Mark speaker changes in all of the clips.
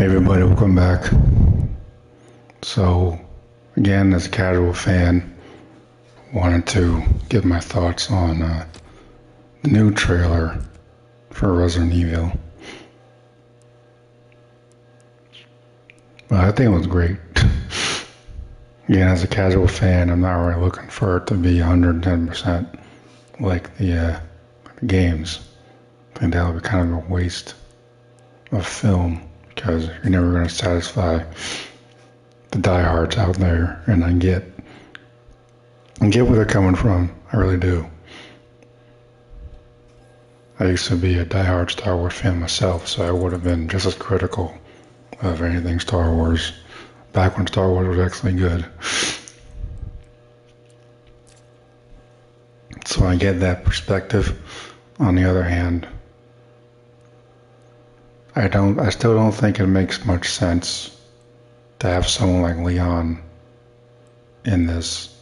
Speaker 1: Hey everybody, welcome back. So, again, as a casual fan, wanted to give my thoughts on the new trailer for Resident Evil. Well, I think it was great. Again, as a casual fan, I'm not really looking for it to be 110% like the games. I think that would be kind of a waste of film because you're never going to satisfy the diehards out there, and I get where they're coming from. I really do. I used to be a diehard Star Wars fan myself, so I would have been just as critical of anything Star Wars back when Star Wars was actually good. So I get that perspective. On the other hand, I still don't think it makes much sense to have someone like Leon in this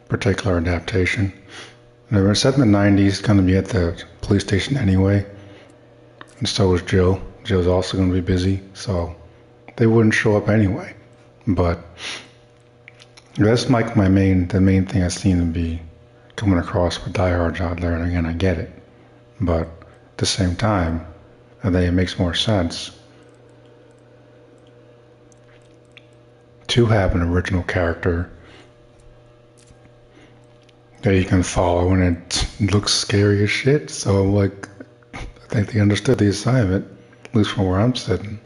Speaker 1: particular adaptation. They were set in the 90s, going to be at the police station anyway, and so was Jill. Jill's also going to be busy, so they wouldn't show up anyway. But that's like the main thing I seem to be coming across with diehards out there, and again, I get it. But at the same time, I think it makes more sense to have an original character that you can follow, and it looks scary as shit. So like, I think they understood the assignment, at least from where I'm sitting.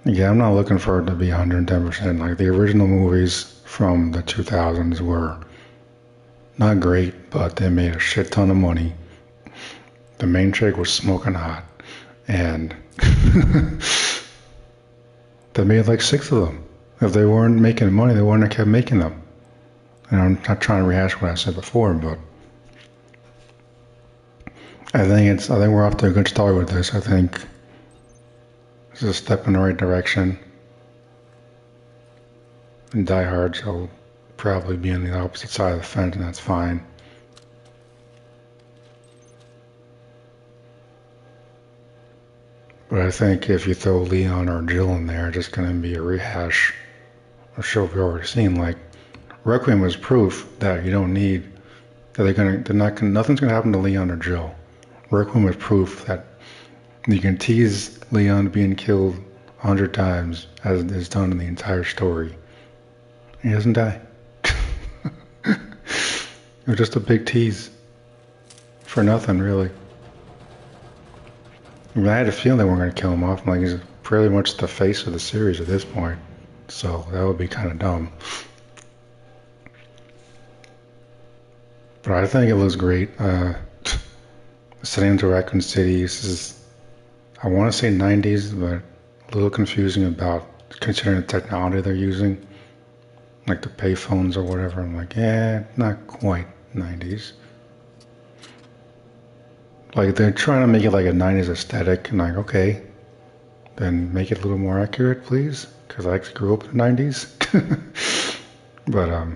Speaker 1: Yeah, I'm not looking for it to be 110%. Like the original movies from the 2000s were not great, but they made a shit ton of money. The main chick was smoking hot, and they made like 6 of them. If they weren't making money, they wouldn't have kept making them. And I'm not trying to rehash what I said before, but I think we're off to a good start with this. I think this is a step in the right direction. And diehards will probably be on the opposite side of the fence, and that's fine. But I think if you throw Leon or Jill in there, it's just going to be a rehash of show we've already seen. Like Requiem was proof that you don't need that nothing's going to happen to Leon or Jill. Requiem was proof that you can tease Leon being killed 100 times as is done in the entire story. He doesn't die. It was just a big tease for nothing, really. I mean, I had a feeling they weren't going to kill him off. Like, he's pretty much the face of the series at this point. So that would be kind of dumb. But I think it looks great. Setting into Raccoon City, this is, I want to say 90s, but a little confusing about considering the technology they're using. Like the payphones or whatever. I'm like, yeah, not quite 90s. Like, they're trying to make it like a 90s aesthetic, and like, okay, then make it a little more accurate, please, because I actually grew up in the 90s. But,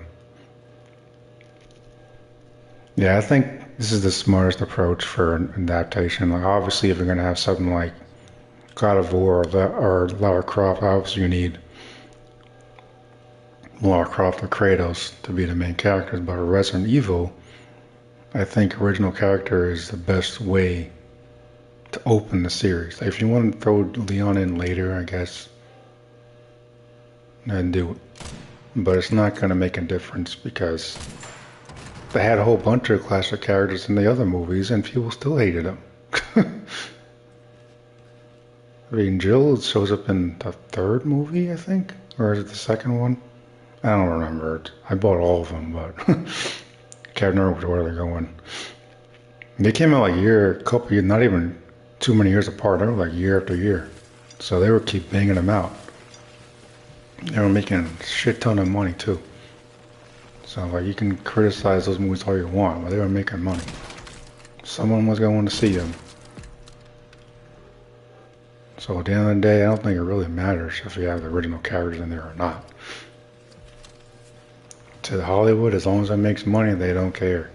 Speaker 1: yeah, I think this is the smartest approach for an adaptation. Like, obviously, if you're going to have something like God of War or Lara Croft, obviously you need Lara Croft or Kratos to be the main characters, but Resident Evil, I think original character is the best way to open the series. If you want to throw Leon in later, I guess, then do it. But it's not going to make a difference because they had a whole bunch of classic characters in the other movies and people still hated them. I mean, Jill shows up in the 3rd movie, I think? Or is it the 2nd one? I don't remember it. I bought all of them, but can't remember where they're going. They came out like a couple years, not even too many years apart. They were like year after year. So they would keep banging them out. They were making a shit ton of money too. So like, you can criticize those movies all you want, but they were making money. Someone was going to see them. So at the end of the day, I don't think it really matters if you have the original characters in there or not. To Hollywood, as long as it makes money, they don't care.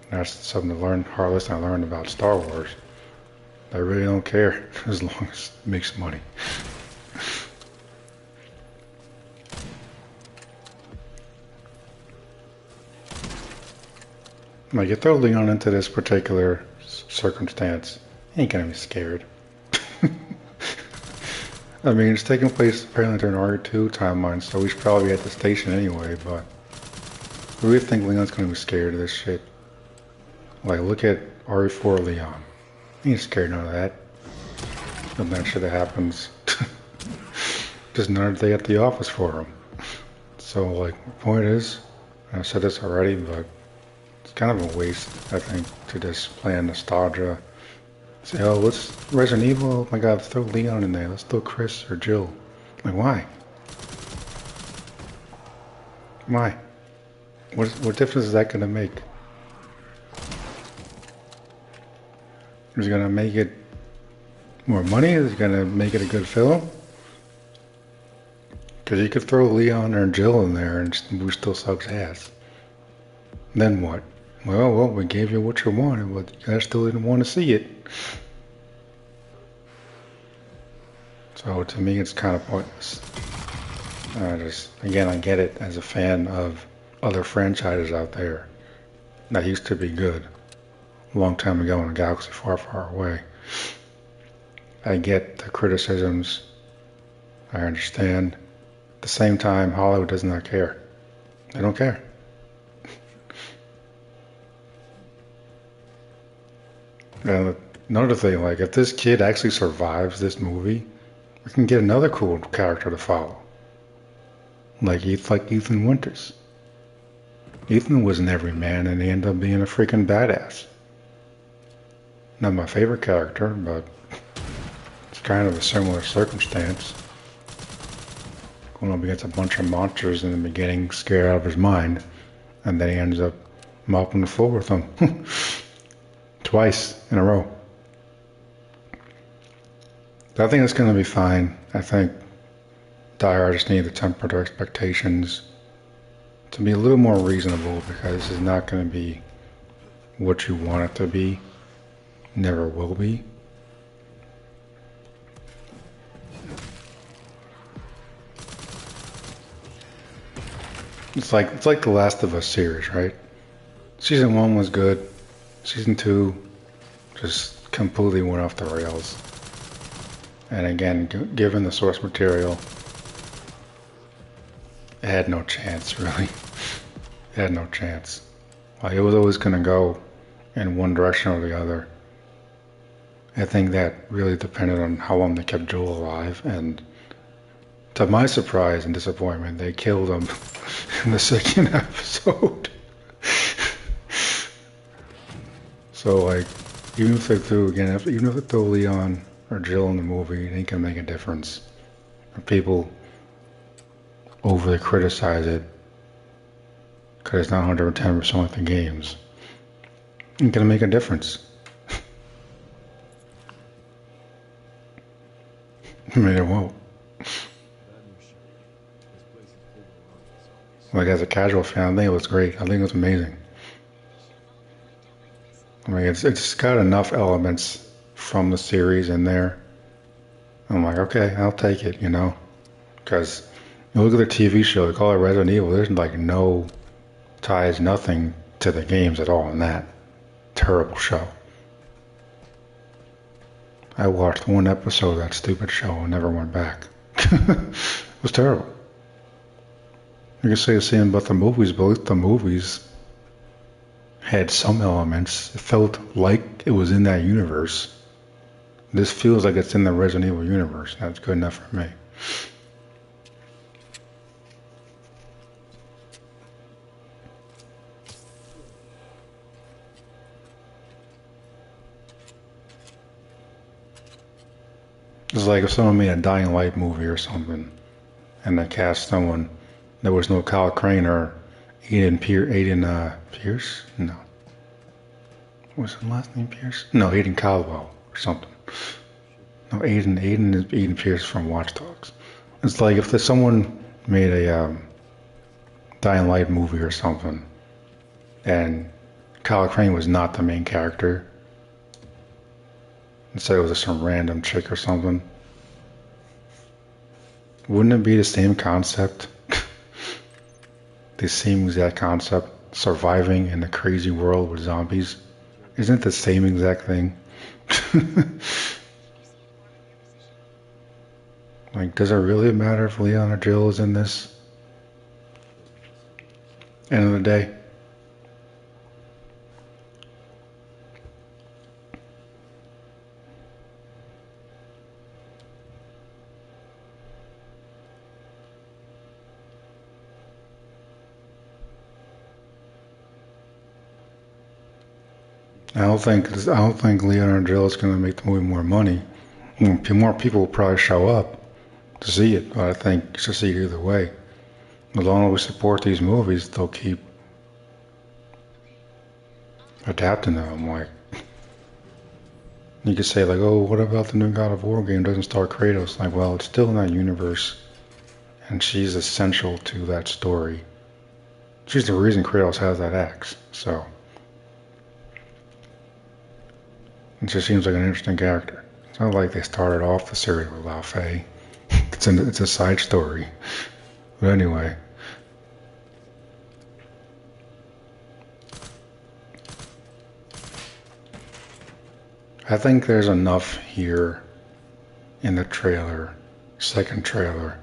Speaker 1: That's something to learn, hard lesson I learned about Star Wars. I really don't care as long as it makes money. Like, you throw Leon into this particular circumstance, he ain't gonna be scared. I mean, it's taking place apparently during RE2 timeline, so we should probably be at the station anyway, but I really think Leon's gonna be scared of this shit. Like, look at RE4 Leon. He ain't scared none of that. None of that shit that happens. Just another day at the office for him. So, like, my point is, and I said this already, but it's kind of a waste, I think, to just play on nostalgia. Say, oh, let's Resident Evil, oh my god, let's throw Leon in there, let's throw Chris or Jill. Like, why? Why? What difference is that gonna make? Is it gonna make it more money? Is it gonna make it a good film? Because you could throw Leon or Jill in there and the movie still sucks ass. Then what? Well, we gave you what you wanted, but you guys still didn't want to see it. So to me, it's kind of pointless. Again, I get it as a fan of other franchises out there that used to be good a long time ago in a galaxy far, far away. I get the criticisms. I understand. At the same time, Hollywood does not care. They don't care. And another thing, like, if this kid actually survives this movie, we can get another cool character to follow. Like Ethan Winters. Ethan was an everyman and he ended up being a freaking badass. Not my favorite character, but it's kind of a similar circumstance. Going up against a bunch of monsters in the beginning, scared out of his mind, and then he ends up mopping the floor with them. Twice in a row. I think it's going to be fine. I think Die Hard just need to temper their expectations to be a little more reasonable, because it's not going to be what you want it to be. Never will be. It's like the Last of Us series, right? Season 1 was good. Season 2 just completely went off the rails. And again, given the source material, it had no chance, really. It had no chance. Like, it was always going to go in one direction or the other. I think that really depended on how long they kept Joel alive, and to my surprise and disappointment, they killed him in the second episode. So, like, even if they threw Leon or Jill in the movie, it ain't gonna make a difference. If people overly criticize it because it's not 110% like the games, it ain't gonna make a difference. I mean, it won't. Like, as a casual fan, I think it was great. I think it was amazing. I mean, it's got enough elements from the series in there. I'm like, okay, I'll take it, you know? Because you look at the TV show, they call it Resident Evil, there's like no ties, nothing to the games at all in that terrible show. I watched one episode of that stupid show and never went back. It was terrible. You can say the same about the movies, but at least the movies had some elements. It felt like it was in that universe. This feels like it's in the Resident Evil universe. That's good enough for me. It's like if someone made a Dying Light movie or something, and they cast someone. There was no Kyle Crane or Aiden Pierce? No. Was his last name Pierce? No, Aiden Caldwell or something. No, Aiden is Aiden Pierce from Watch Dogs. It's like if someone made a Dying Light movie or something, and Kyle Crane was not the main character, Instead it was just some random chick or something. Wouldn't it be the same concept? The same exact concept, surviving in a crazy world with zombies. Isn't it the same exact thing? Like, does it really matter if Leon or Jill is in this? End of the day. I don't think Leon or Jill is going to make the movie more money. More people will probably show up to see it, but I think you should see it either way. As long as we support these movies, they'll keep adapting them. Like, you could say, like, oh, what about the new God of War game doesn't star Kratos? Like, well, it's still in that universe, and she's essential to that story. She's the reason Kratos has that axe, so it just seems like an interesting character. It's not like they started off the series with Lao Fei. It's a side story. But anyway. I think there's enough here in the trailer, second trailer,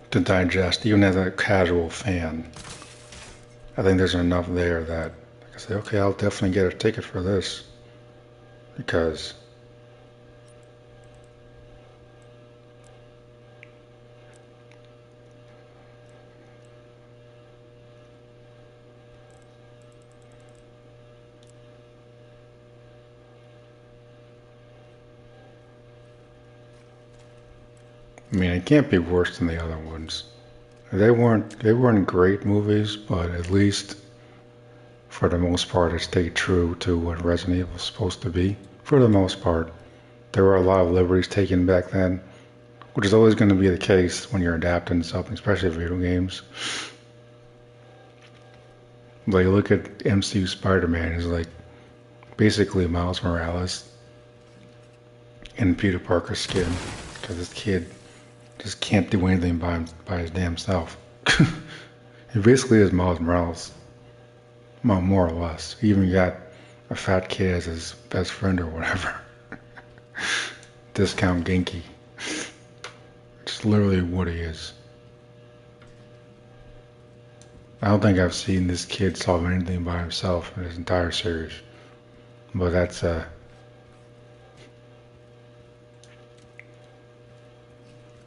Speaker 1: to digest, even as a casual fan. I think there's enough there that I can say, okay, I'll definitely get a ticket for this. Because I mean, it can't be worse than the other ones. They weren't great movies, but at least for the most part, it stayed true to what Resident Evil was supposed to be. For the most part, there were a lot of liberties taken back then, which is always going to be the case when you're adapting something, especially video games. Like, look at MCU Spider-Man, is like basically Miles Morales in Peter Parker's skin, because this kid just can't do anything by his damn self. He basically is Miles Morales, more or less. He even got a fat kid as his best friend or whatever. Discount Genki. It's literally what he is. I don't think I've seen this kid solve anything by himself in his entire series. But that's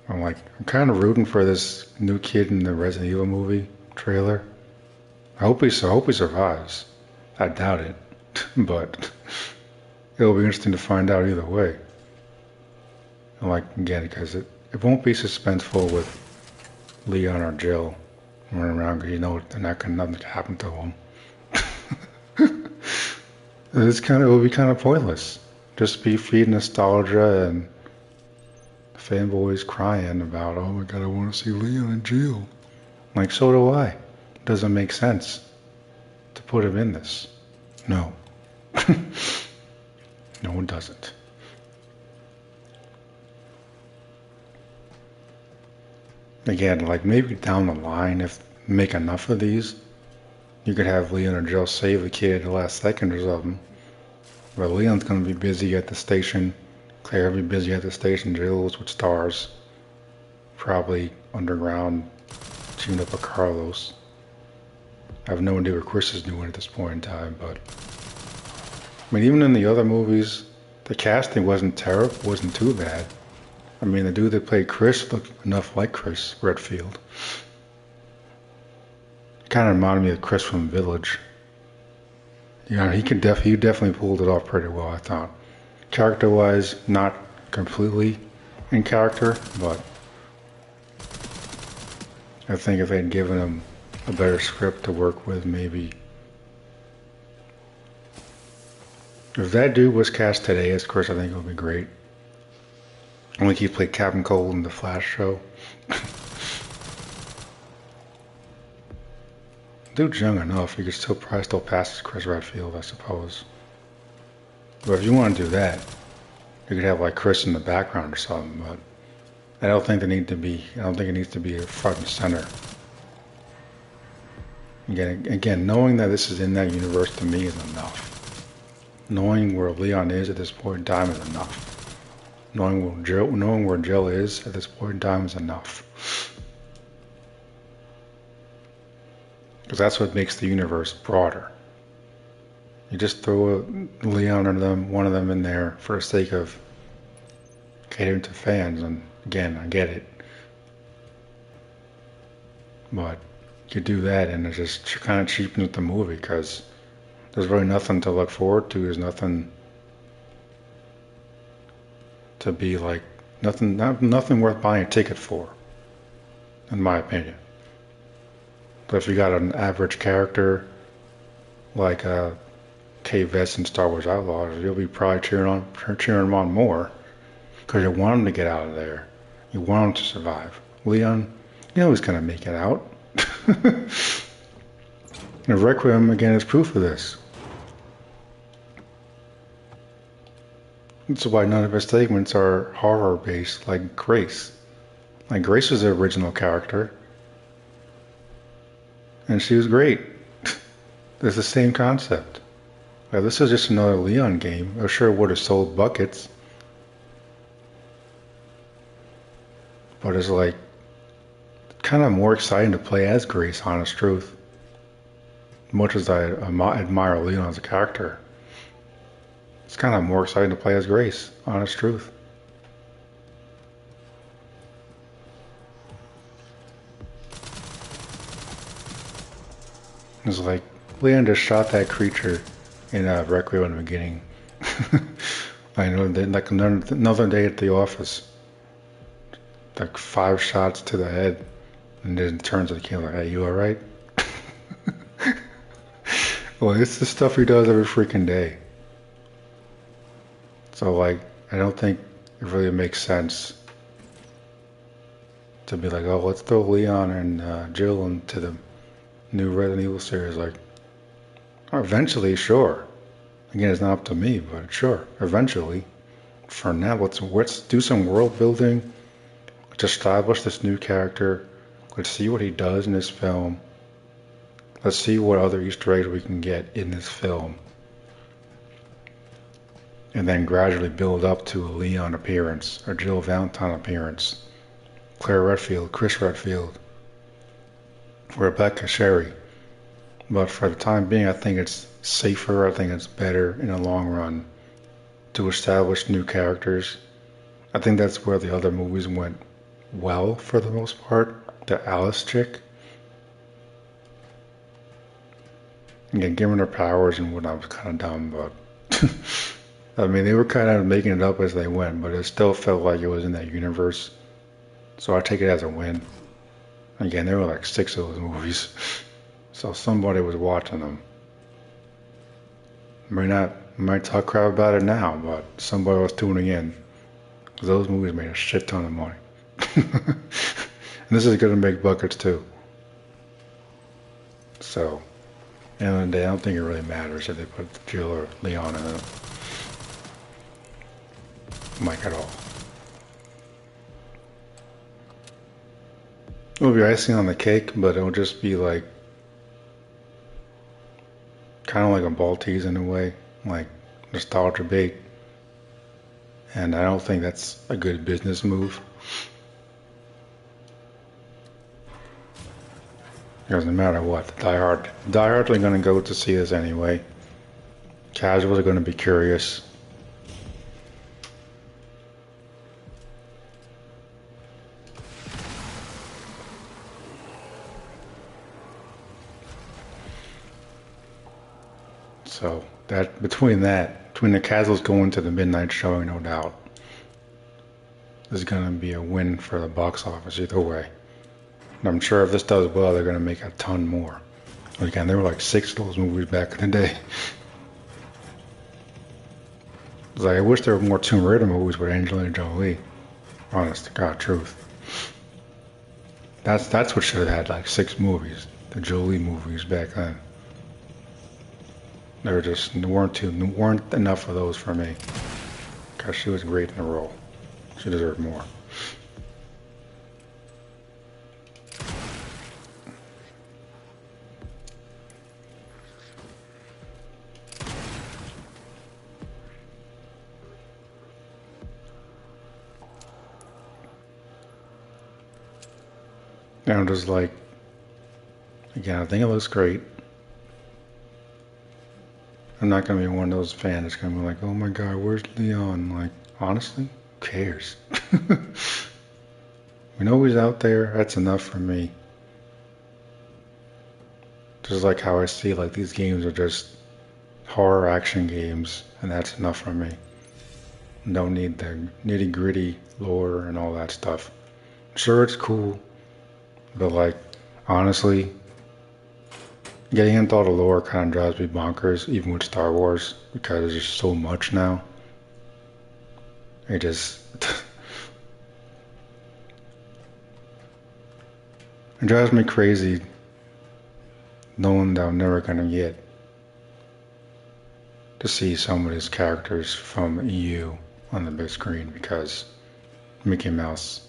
Speaker 1: I'm kind of rooting for this new kid in the Resident Evil movie trailer. I hope he survives. I doubt it, but it'll be interesting to find out either way. And again, because it won't be suspenseful with Leon or Jill running around because nothing to happen to them. It will be kind of pointless. Just be feeding nostalgia and fanboys crying about, oh my god, I want to see Leon and Jill. Like, so do I. It doesn't make sense to put him in this. No. No, it doesn't. Again, maybe down the line, if make enough of these, you could have Leon or Jill save the kid at the last second or something. But Leon's gonna be busy at the station. Claire will be busy at the station. Jill's with stars. Probably underground, tuned up a Carlos. I have no idea what Chris is doing at this point in time, but I mean, even in the other movies, the casting wasn't terrible, wasn't too bad. I mean, the dude that played Chris looked enough like Chris Redfield. Kind of reminded me of Chris from Village. You know, he definitely pulled it off pretty well, I thought. Character-wise, not completely in character, but I think if they'd given him a better script to work with, maybe. If that dude was cast today as Chris, I think it would be great. I think he played Captain Cold in the Flash show. Dude's young enough. You could still probably still pass as Chris Redfield, I suppose. But if you want to do that, you could have like Chris in the background or something. But I don't think they need to be. I don't think it needs to be front and center. Again, knowing that this is in that universe to me is enough. Knowing where Leon is at this point in time is enough. Knowing where Jill is at this point in time is enough. Because that's what makes the universe broader. You just throw Leon or one of them in there for the sake of catering to fans, and again, I get it. But you do that and it just kind of cheapens the movie because there's really nothing to look forward to. There's nothing to be like, nothing worth buying a ticket for, in my opinion. But if you got an average character like Kay Vess in Star Wars Outlaws, you'll be probably cheering him on more because you want him to get out of there. You want him to survive. Leon, you know he's gonna make it out. And Requiem again is proof of this. That's why none of his segments are horror based like Grace. Like Grace was the original character. And she was great. It's the same concept. Like, this is just another Leon game. I'm sure it would have sold buckets. But it's like kind of more exciting to play as Grace, honest truth. Much as I admire Leon as a character, it's kind of more exciting to play as Grace, honest truth. It's like Leon just shot that creature in Requiem in the beginning. I know, like another day at the office, like 5 shots to the head, and then turns to the kid like, "Hey, you all right?" Well, it's the stuff he does every freaking day. So like, I don't think it really makes sense to be like, "Oh, let's throw Leon and Jill into the new Resident Evil series." Like, eventually, sure. Again, it's not up to me, but sure, eventually. For now, let's do some world building. Let's establish this new character. Let's see what he does in this film. Let's see what other Easter eggs we can get in this film. And then gradually build up to a Leon appearance, or Jill Valentine appearance, Claire Redfield, Chris Redfield, Rebecca Sherry. But for the time being, I think it's safer, I think it's better in the long run to establish new characters. I think that's where the other movies went well for the most part. The Alice chick. Again, giving her powers and whatnot was kind of dumb, but I mean, they were kind of making it up as they went, but it still felt like it was in that universe. So I take it as a win. Again, there were like 6 of those movies, so somebody was watching them. Might talk crap about it now, but somebody was tuning in. Because those movies made a shit ton of money. And this is going to make buckets too. So, at the end of the day, I don't think it really matters if they put Jill or Leon in it. Like at all. It'll be icing on the cake, but it'll just be like kind of like a ball tease in a way, like nostalgia bait. And I don't think that's a good business move. Because no matter what, the diehard are going to go to see this anyway. Casuals are going to be curious. So between the casuals going to the midnight showing, no doubt, is going to be a win for the box office either way. And I'm sure if this does well, they're going to make a ton more. Again, there were like 6 of those movies back in the day. It's like, I wish there were more Tomb Raider movies with Angelina Jolie. Honest to God, truth. That's what should have had like 6 movies. the Jolie movies back then. There weren't enough of those for me. Cause she was great in the role. She deserved more. And I'm just like, again, I think it looks great. I'm not gonna be one of those fans that's gonna be like, oh my god, where's Leon? Like, honestly, who cares? We know he's out there, that's enough for me. Just like how I see like these games are just horror action games, and that's enough for me. Don't need the nitty gritty lore and all that stuff. Sure, it's cool, but like, honestly, getting into all the lore kind of drives me bonkers, even with Star Wars, because there's just so much now. It just... it drives me crazy knowing that I'm never gonna get to see some of these characters from EU on the big screen because Mickey Mouse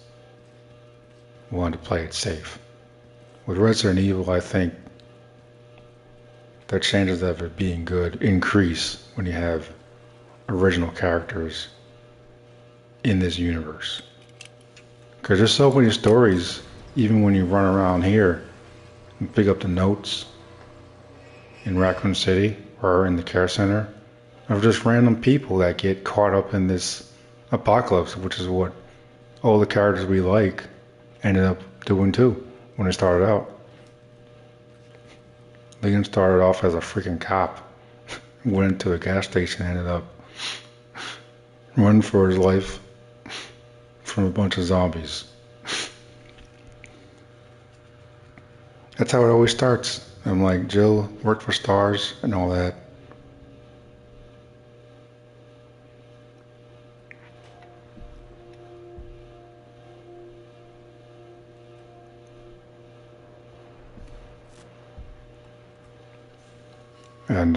Speaker 1: wanted to play it safe. With Resident Evil, I think the chances of it being good increase when you have original characters in this universe. Because there's so many stories, even when you run around here and pick up the notes in Raccoon City or in the care center, of just random people that get caught up in this apocalypse, which is what all the characters we like ended up doing too when they started out. Leon started off as a freaking cop, went into a gas station, ended up running for his life from a bunch of zombies. That's how it always starts. I'm like, Jill worked for Stars and all that. And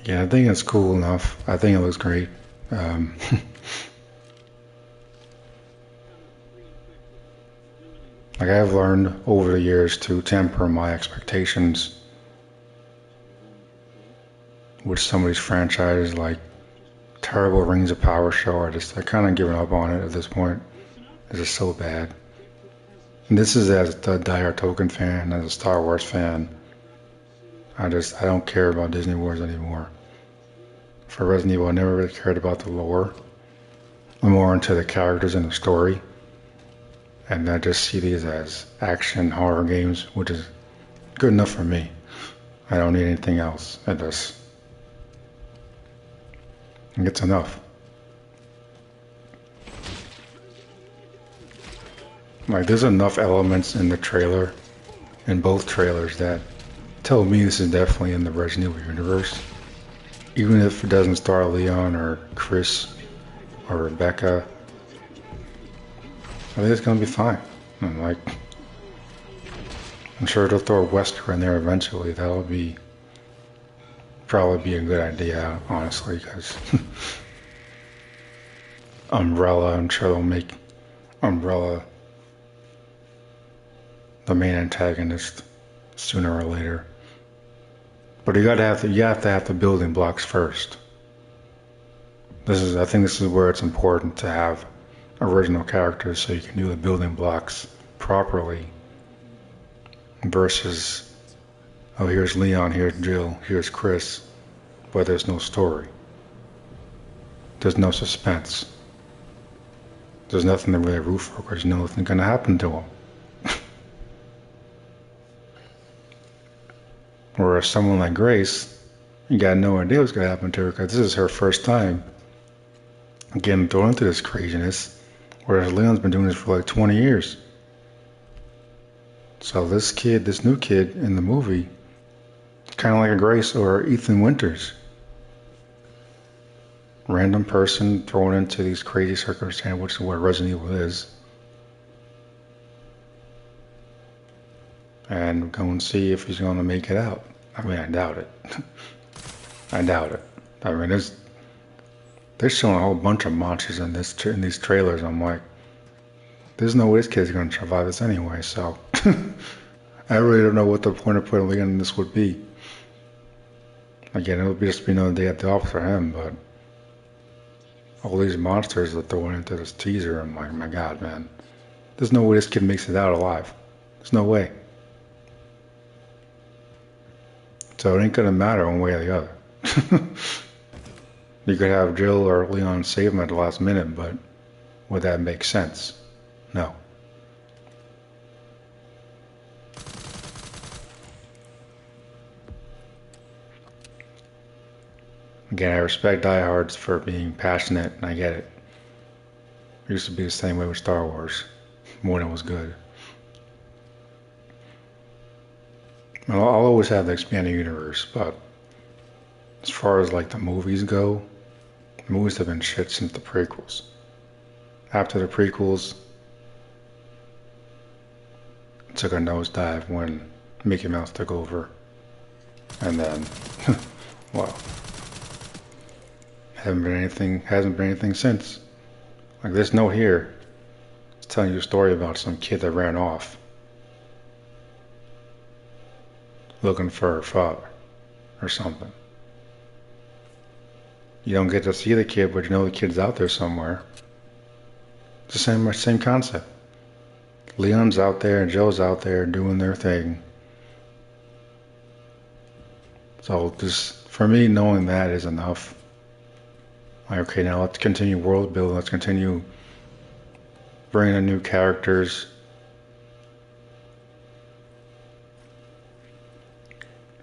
Speaker 1: yeah, I think it's cool enough. I think it looks great. Like I've learned over the years to temper my expectations with some of these franchises, like terrible Rings of Power show. I kind of given up on it at this point. It's just so bad. And this is as a diehard Tolkien fan, as a Star Wars fan. I don't care about Disney Wars anymore. For Resident Evil, I never really cared about the lore. I'm more into the characters and the story. And I just see these as action horror games, which is good enough for me. I don't need anything else. It's enough. Like there's enough elements in the trailer, in both trailers, that tell me this is definitely in the Resident Evil universe. Even if it doesn't star Leon or Chris or Rebecca, I think it's gonna be fine. I'm sure they'll throw Wesker in there eventually. That'll probably be a good idea, honestly, because Umbrella, I'm sure they'll make Umbrella the main antagonist sooner or later. But you have to have the building blocks first. I think this is where it's important to have original characters so you can do the building blocks properly versus, oh, here's Leon, here's Jill, here's Chris, but there's no story. There's no suspense. There's nothing to really root for because you know nothing's gonna happen to them. Whereas someone like Grace, you got no idea what's gonna happen to her because this is her first time getting thrown into this craziness. Whereas Leon's been doing this for like 20 years. So this new kid in the movie, kind of like a Grace or Ethan Winters. Random person thrown into these crazy circumstances, which is what Resident Evil is. and go and see if he's going to make it out. I mean, I doubt it. I doubt it. I mean, they're showing a whole bunch of monsters in these trailers. I'm like, there's no way this kid's going to survive this anyway. So I really don't know what the point of putting Leon in this would be. Again, it would just be another day at the office for him, but all these monsters that they're into this teaser, I'm like, my God, man. There's no way this kid makes it out alive. There's no way. So it ain't gonna matter one way or the other. You could have Jill or Leon save him at the last minute, but would that make sense? No. Again, I respect diehards for being passionate, and I get it. It used to be the same way with Star Wars, when it was good. I'll always have the expanded universe, but as far as like the movies go, the movies have been shit since the prequels. After the prequels, it took a nosedive when Mickey Mouse took over, and then, well, hasn't been anything since. Like this note here, it's telling you a story about some kid that ran off, looking for her father, or something. You don't get to see the kid, but you know the kid's out there somewhere. It's the same concept. Leon's out there and Joe's out there doing their thing. So just for me, knowing that is enough. Like, okay, now let's continue world building. Let's continue bringing in new characters.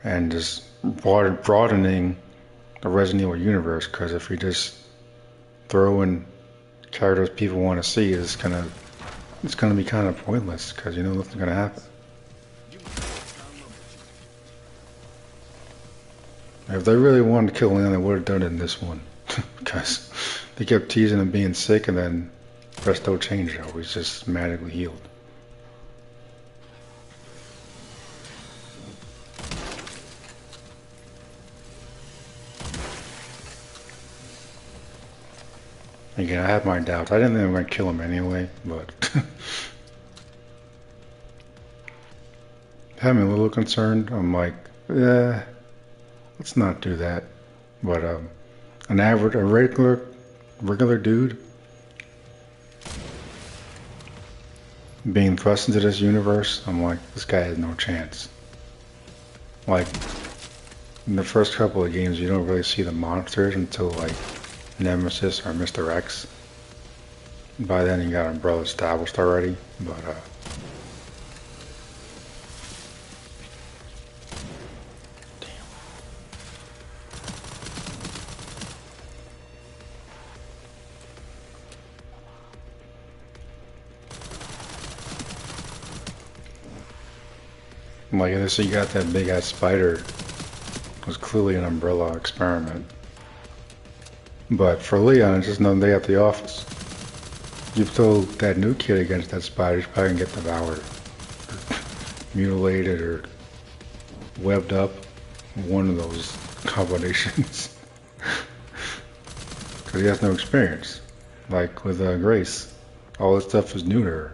Speaker 1: And just broadening the Resident Evil universe. Because if we just throw in characters people want to see, it's gonna be kind of pointless. Because you know nothing's gonna happen. If they really wanted to kill Leon, they would have done it in this one. Because they kept teasing him being sick, and then presto changed. He's just magically healed. Again, I had my doubts. I didn't think they were going to kill him anyway, but had me a little concerned. I'm like, let's not do that. But a regular dude being thrust into this universe, I'm like, this guy has no chance. Like, in the first couple of games, you don't really see the monsters until like Nemesis or Mr. X. By then you got Umbrella established already, but like this, you got that big ass spider. It was clearly an Umbrella experiment. But for Leon, it's just another day at the office. You throw that new kid against that spider, he's probably gonna get devoured, or mutilated, or webbed up. One of those combinations. Because he has no experience. Like with Grace, all this stuff is new to her.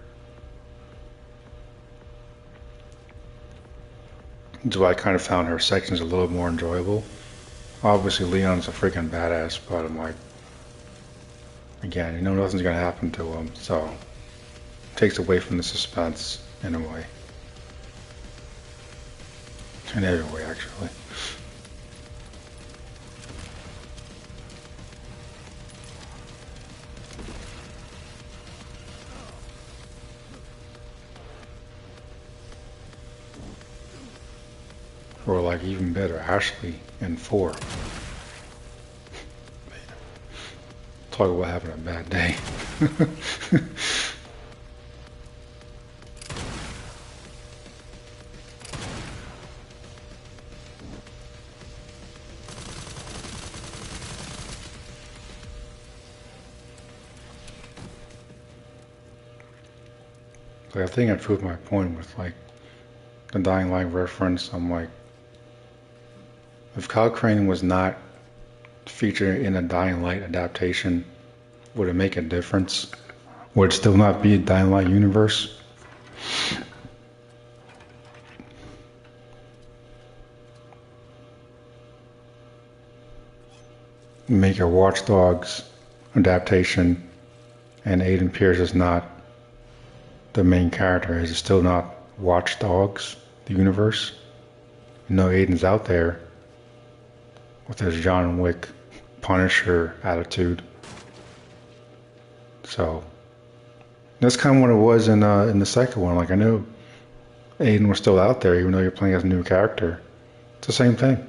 Speaker 1: So I kind of found her sections a little more enjoyable. Obviously, Leon's a freaking badass, but I'm like, again, you know nothing's gonna happen to him, so it takes away from the suspense in a way. In every way, actually. Or like even better, Ashley in 4. Talk about having a bad day. So I think I proved my point with like the Dying Light reference. I'm like, if Kyle Crane was not featured in a Dying Light adaptation, would it make a difference? Would it still not be a Dying Light universe? Make a Watch Dogs adaptation, and Aiden Pierce is not the main character. Is it still not Watch Dogs, the universe? You know, Aiden's out there with his John Wick Punisher attitude. So that's kind of what it was in the second one. Like, I knew Aiden was still out there, even though you're playing as a new character. It's the same thing.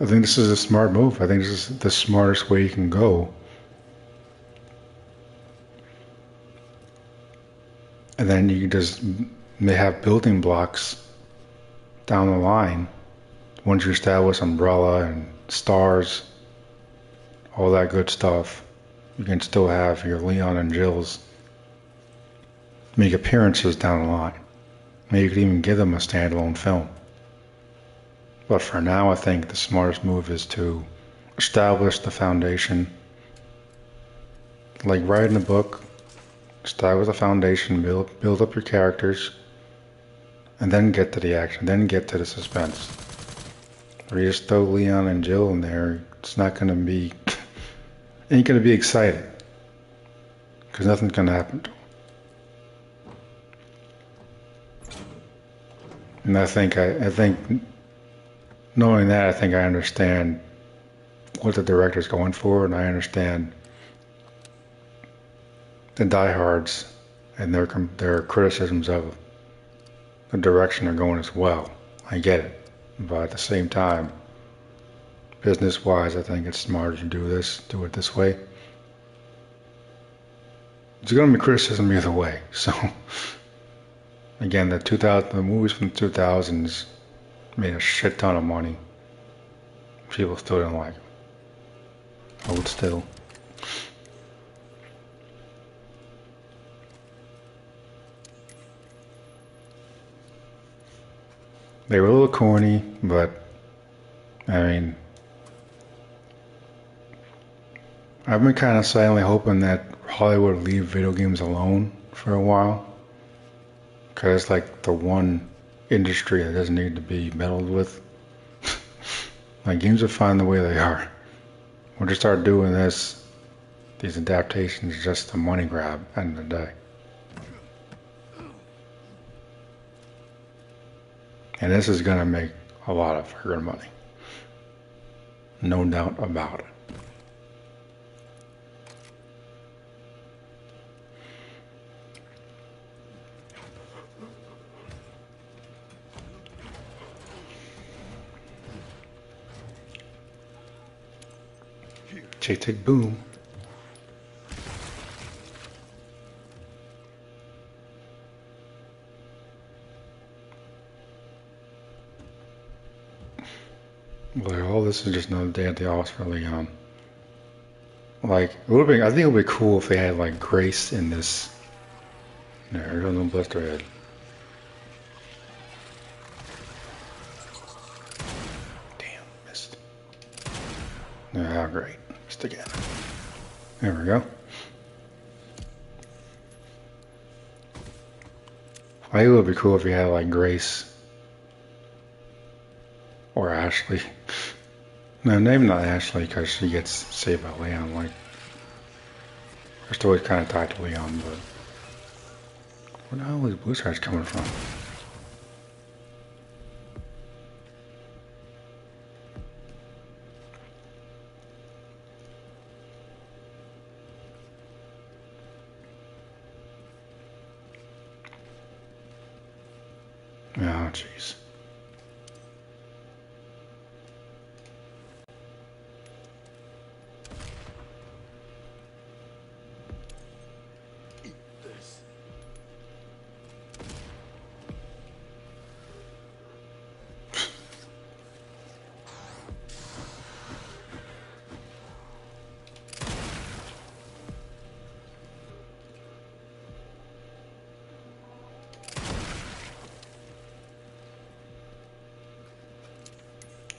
Speaker 1: I think this is a smart move. I think this is the smartest way you can go. And then you just may have building blocks down the line. Once you establish Umbrella and Stars, all that good stuff, you can still have your Leon and Jills make appearances down the line. Maybe you could even give them a standalone film. But for now, I think the smartest move is to establish the foundation. Like writing a book, start with a foundation, build up your characters, and then get to the action, then get to the suspense. Or you just throw Leon and Jill in there, it's not going to be, ain't going to be exciting. Because nothing's going to happen to them. And I think knowing that, I think I understand what the director's going for, and I understand the diehards and their criticisms of the direction they're going as well. I get it, but at the same time, business-wise, I think it's smarter to do it this way. There's going to be criticism either way. So, again, the movies from the 2000s made a shit ton of money. People still didn't like them. Hold still. They were a little corny, but I mean, I've been kind of silently hoping that Hollywood would leave video games alone for a while, because it's like the one industry that doesn't need to be meddled with. Like, games are fine the way they are. We'll just start doing these adaptations, just a money grab at the end of the day. And this is going to make a lot of freaking money. No doubt about it. Tick boom. Well, all this is just another day at the office for Leon. Like, I think it would be cool if they had like Grace in this. There goes no blister head. Damn, missed. Ah, great. Missed again. There we go. I think it would be cool if you had like Grace or Ashley. No, maybe not Ashley, because she gets saved by Leon. Like, her story's kind of tied to Leon, but where the hell is Blue Stars coming from? Oh, jeez.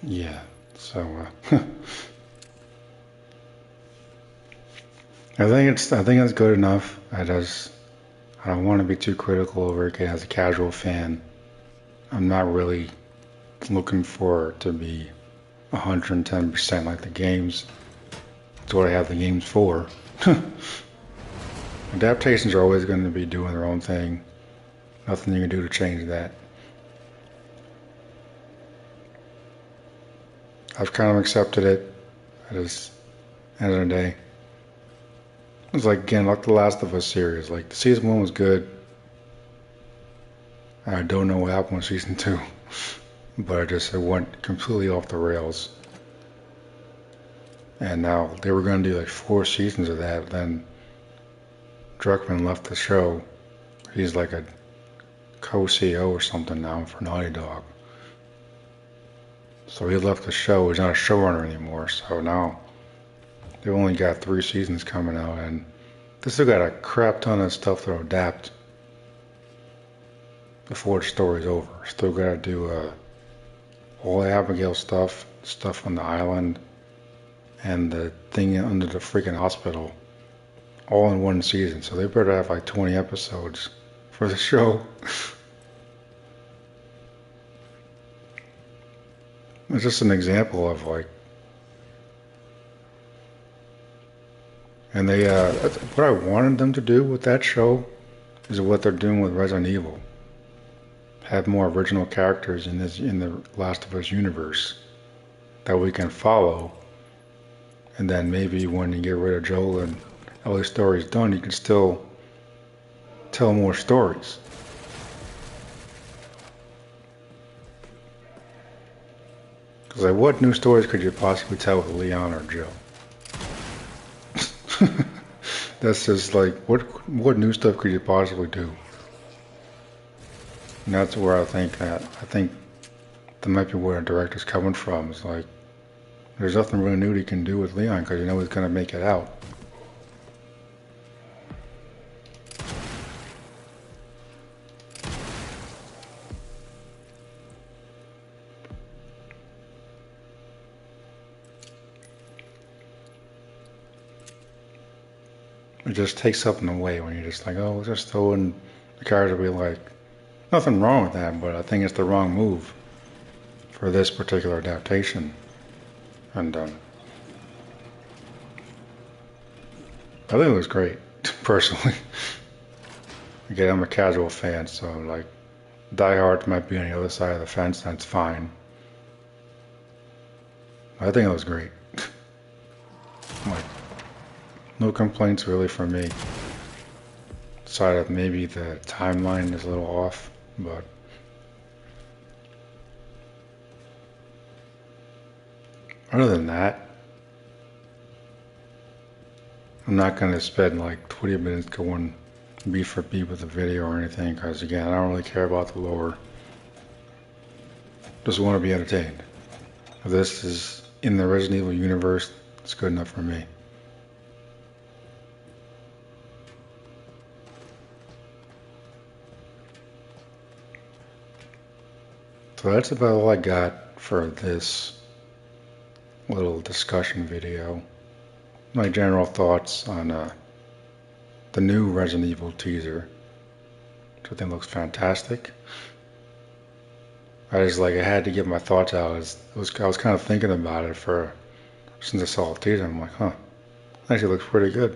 Speaker 1: Yeah. So I think it's good enough. I don't want to be too critical over it as a casual fan. I'm not really looking for it to be 110% like the games. That's what I have the games for. Adaptations are always going to be doing their own thing. Nothing you can do to change that. I've kind of accepted it. At the end of the day, it's like again, like the Last of Us series. Like the season 1 was good. I don't know what happened with season 2, but it went completely off the rails. And now they were going to do like 4 seasons of that. Then Druckmann left the show. He's like a co-CEO or something now for Naughty Dog. So he left the show. He's not a showrunner anymore. So now they've only got 3 seasons coming out, and they still got a crap ton of stuff to adapt before the story's over. Still got to do all the Abigail stuff on the island, and the thing under the freaking hospital, all in 1 season. So they better have like 20 episodes for the show. It's just an example of like, and they what I wanted them to do with that show is what they're doing with Resident Evil. Have more original characters in the Last of Us universe that we can follow, and then maybe when you get rid of Joel and Ellie's story's done, you can still tell more stories. Because like, what new stories could you possibly tell with Leon or Jill? That's just like, what new stuff could you possibly do? And that's where I think that might be where the director's coming from. It's like, there's nothing really new he can do with Leon because you know he's gonna make it out. It just takes something away when you're just like, oh, let's just throw in the character be like, nothing wrong with that, but I think it's the wrong move for this particular adaptation. And I think it was great, personally. Again, I'm a casual fan, so like, diehards might be on the other side of the fence, that's fine. I think it was great. Like, no complaints really from me. Aside of maybe the timeline is a little off, but other than that, I'm not going to spend like 20 minutes going beat for beat with the video or anything, because again, I don't really care about the lore. Just want to be entertained. If this is in the Resident Evil universe, it's good enough for me. So that's about all I got for this little discussion video. My general thoughts on the new Resident Evil teaser, which I think looks fantastic. I had to get my thoughts out. I was kind of thinking about it since I saw the teaser. I'm like, huh, actually looks pretty good.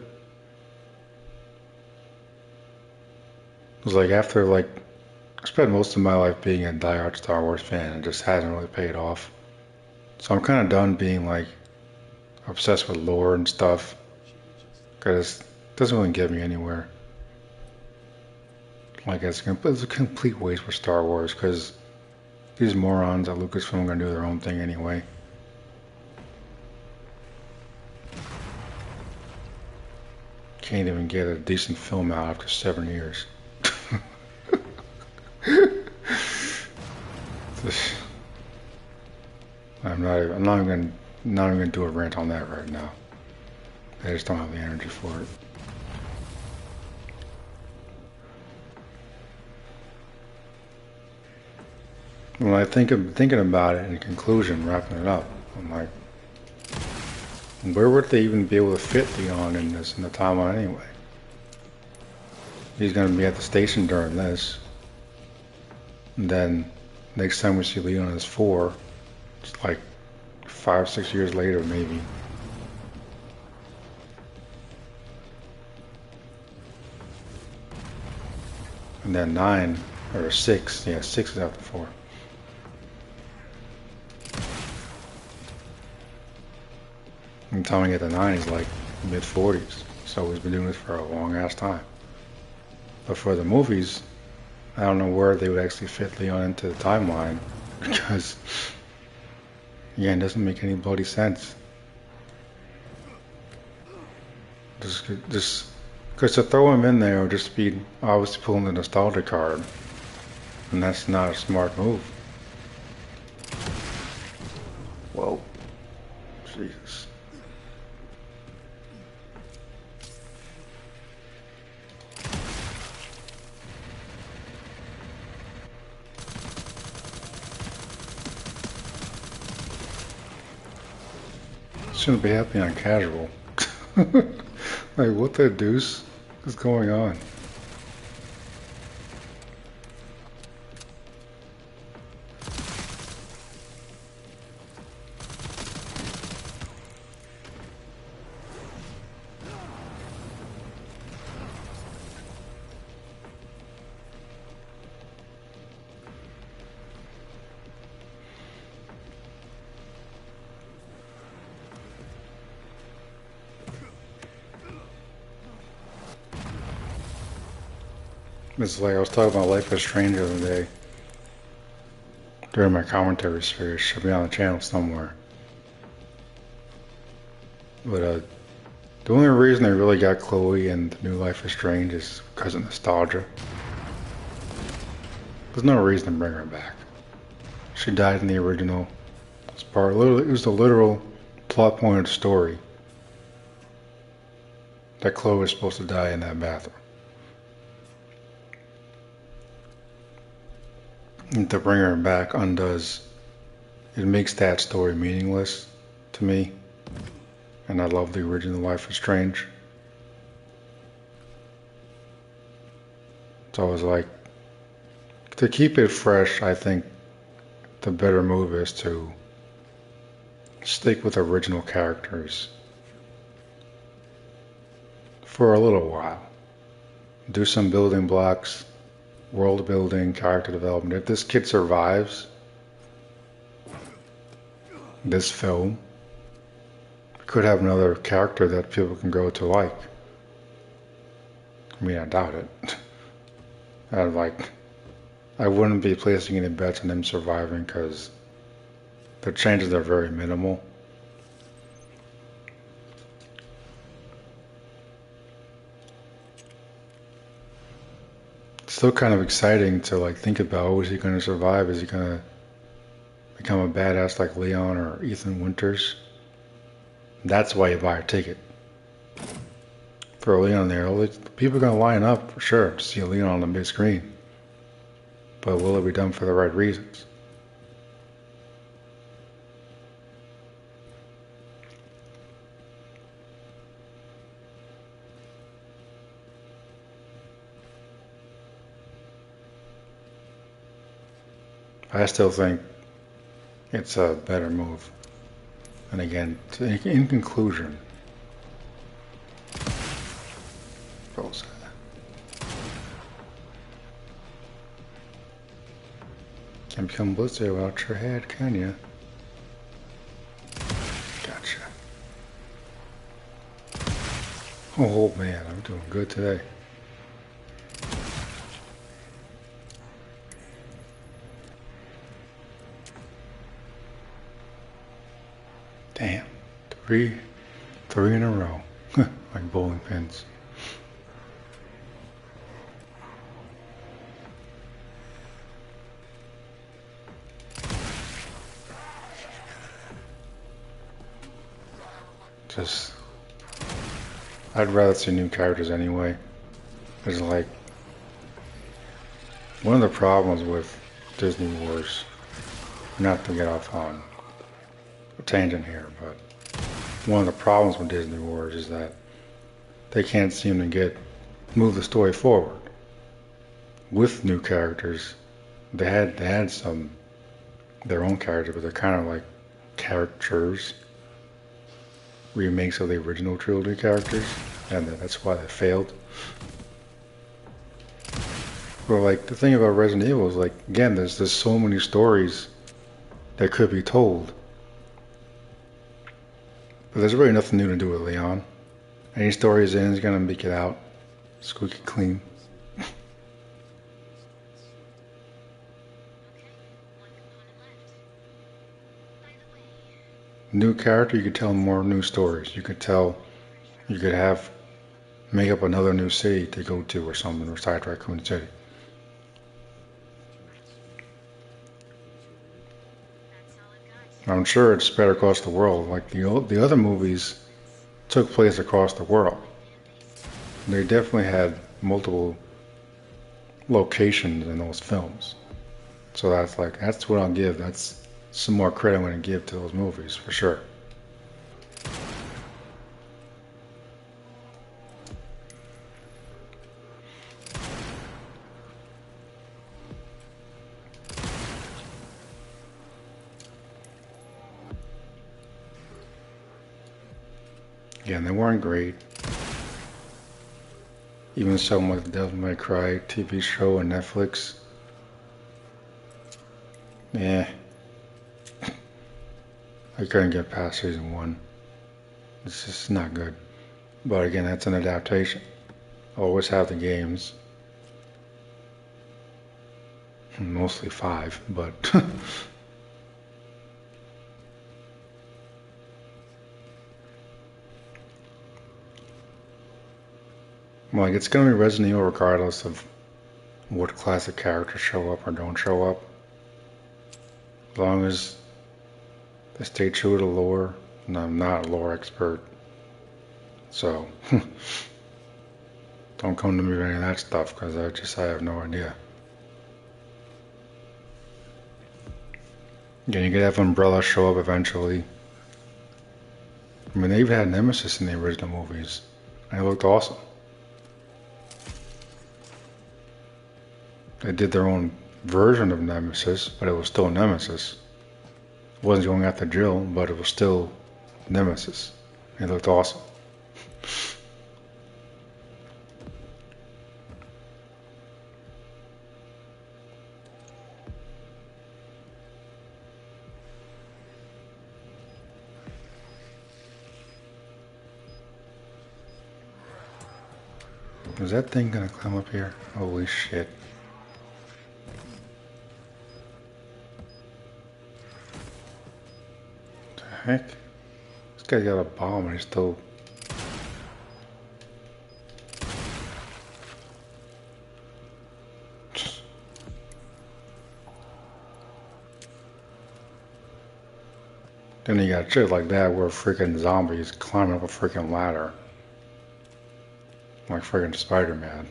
Speaker 1: It was like after like I spent most of my life being a diehard Star Wars fan and just hasn't really paid off. So I'm kind of done being like obsessed with lore and stuff because it doesn't really get me anywhere. Like it's a complete waste for Star Wars because these morons at Lucasfilm are gonna do their own thing anyway. Can't even get a decent film out after 7 years. I'm not even gonna do a rant on that right now. I just don't have the energy for it. when I think of thinking about it in conclusion, wrapping it up, I'm like, where would they even be able to fit Leon in this in the timeline anyway? He's going to be at the station during this, and then next time we see Leon is 4, it's like 5, 6 years later maybe. And then 9 or 6, yeah, 6 is after 4. I'm telling you, the 9 is like mid-40s, so he's been doing this for a long ass time. But for the movies, I don't know where they would actually fit Leon into the timeline, because again, it doesn't make any bloody sense. Just because to throw him in there would just be obviously pulling the nostalgia card, and that's not a smart move. Whoa, Jesus. Shouldn't be happening on casual. Like, what the deuce is going on? It's like I was talking about Life is Strange the other day during my commentary series. Should be on the channel somewhere. But the only reason they really got Chloe in the new Life is Strange is because of nostalgia. There's no reason to bring her back. She died in the original. It was the literal plot point of the story that Chloe was supposed to die in that bathroom. And to bring her back undoes, it makes that story meaningless to me. And I love the original Life is Strange. So I was like, to keep it fresh, I think the better move is to stick with original characters for a little while. Do some building blocks, world building, character development. If this kid survives this film, could have another character that people can grow to like. I mean, I doubt it. I wouldn't be placing any bets on him surviving because the chances are very minimal. It's still kind of exciting to like think about, oh, is he going to survive? Is he going to become a badass like Leon or Ethan Winters? That's why you buy a ticket. Throw Leon there. People are going to line up for sure to see Leon on the big screen. But will it be done for the right reasons? I still think it's a better move. And again, in conclusion, can't become Blizzard without your head, can you? Gotcha. Oh man, I'm doing good today. Damn, three in a row, like bowling pins. I'd rather see new characters anyway. It's like, one of the problems with Disney Wars not to get off on a tangent here, but one of the problems with Disney Wars is that they can't seem to move the story forward with new characters. They had some their own characters, but they're kind of like caricatures, remakes of the original trilogy characters, and that's why they failed. But like the thing about Resident Evil is like again, there's so many stories that could be told, but there's really nothing new to do with Leon. Any story he's in is gonna make it out squeaky clean. New character, you could tell more new stories. You could make up another new city to go to or something, besides Raccoon City. I'm sure it's spread across the world. Like the other movies took place across the world. They definitely had multiple locations in those films. So that's what I'll give. That's some more credit I'm going to give to those movies for sure. Again, they weren't great. Even something like the Devil May Cry TV show on Netflix. Yeah. I couldn't get past season 1. It's just not good. But again, that's an adaptation. Always have the games. Mostly 5, but like it's gonna be Resident Evil regardless of what classic characters show up or don't show up. As long as they stay true to lore, and I'm not a lore expert, so don't come to me with any of that stuff because I have no idea. Again, you could have Umbrella show up eventually. I mean, they even had Nemesis in the original movies, and it looked awesome. They did their own version of Nemesis, but it was still Nemesis. It wasn't going after Jill, but it was still Nemesis. It looked awesome. Is that thing gonna climb up here? Holy shit. What the heck? This guy's got a bomb and he's still... Then you got shit like that where freaking zombies climbing up a freaking ladder. Like friggin' Spider-Man.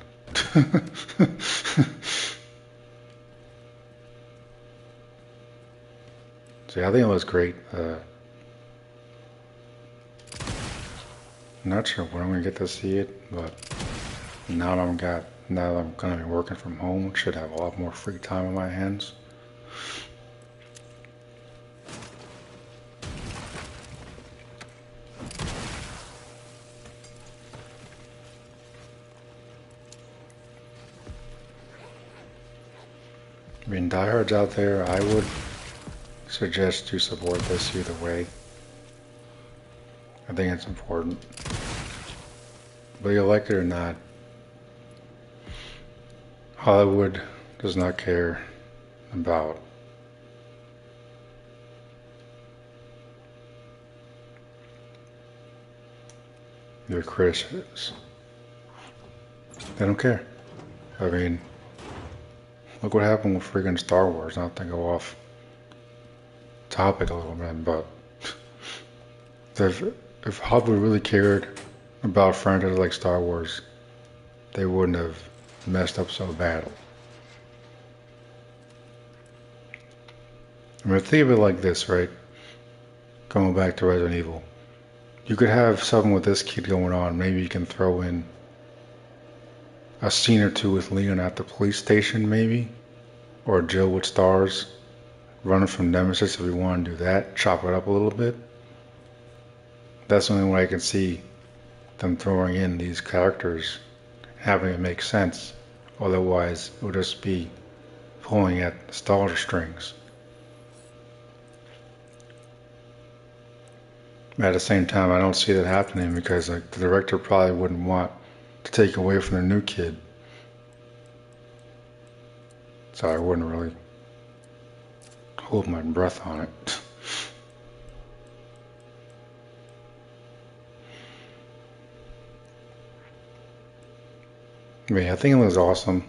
Speaker 1: See, I think it looks great. I'm not sure when I'm gonna get to see it, but now that I'm gonna be working from home, I should have a lot more free time on my hands. I mean, diehards out there, I would suggest you support this either way. I think it's important. Whether you like it or not, Hollywood does not care about your criticisms. They don't care. I mean, look what happened with freaking Star Wars. Not to go off topic a little bit, but if Hollywood really cared about franchises like Star Wars, they wouldn't have messed up so badly. I mean, think of it like this, right? Going back to Resident Evil. You could have something with this kid going on. Maybe you can throw in a scene or two with Leon at the police station, maybe? Or Jill with stars running from Nemesis if we want to do that. Chop it up a little bit. That's the only way I can see them throwing in these characters, having it make sense. Otherwise, it would just be pulling at nostalgia strings. At the same time, I don't see that happening because the director probably wouldn't want to take away from the new kid. So I wouldn't really hold my breath on it. I mean, I think it was awesome.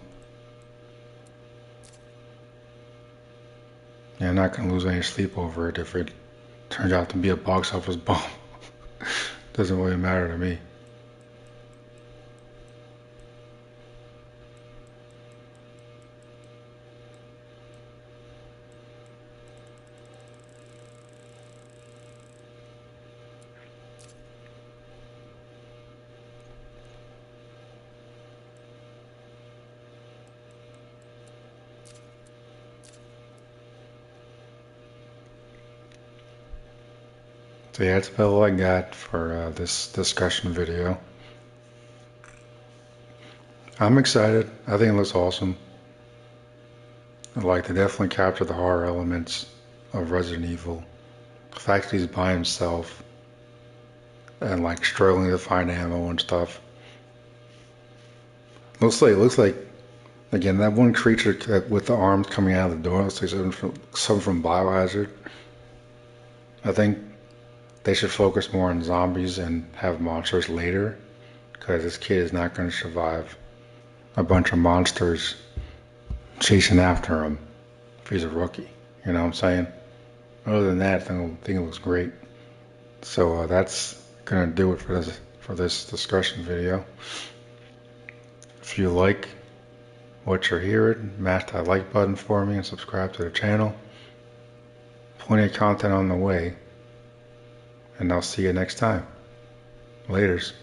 Speaker 1: Yeah, I'm not going to lose any sleep over it if it turns out to be a box office bomb. Doesn't really matter to me. So yeah, that's about all I got for this discussion video. I'm excited. I think it looks awesome. Like, they definitely capture the horror elements of Resident Evil. The fact that he's by himself and like struggling to find ammo and stuff. Looks like again that one creature with the arms coming out of the door looks like something from Biohazard. I think they should focus more on zombies and have monsters later, because this kid is not going to survive a bunch of monsters chasing after him if he's a rookie. You know what I'm saying? Other than that, I think it looks great. So that's gonna do it for this discussion video. If you like what you're hearing, mash that like button for me and subscribe to the channel. Plenty of content on the way, and I'll see you next time. Laters.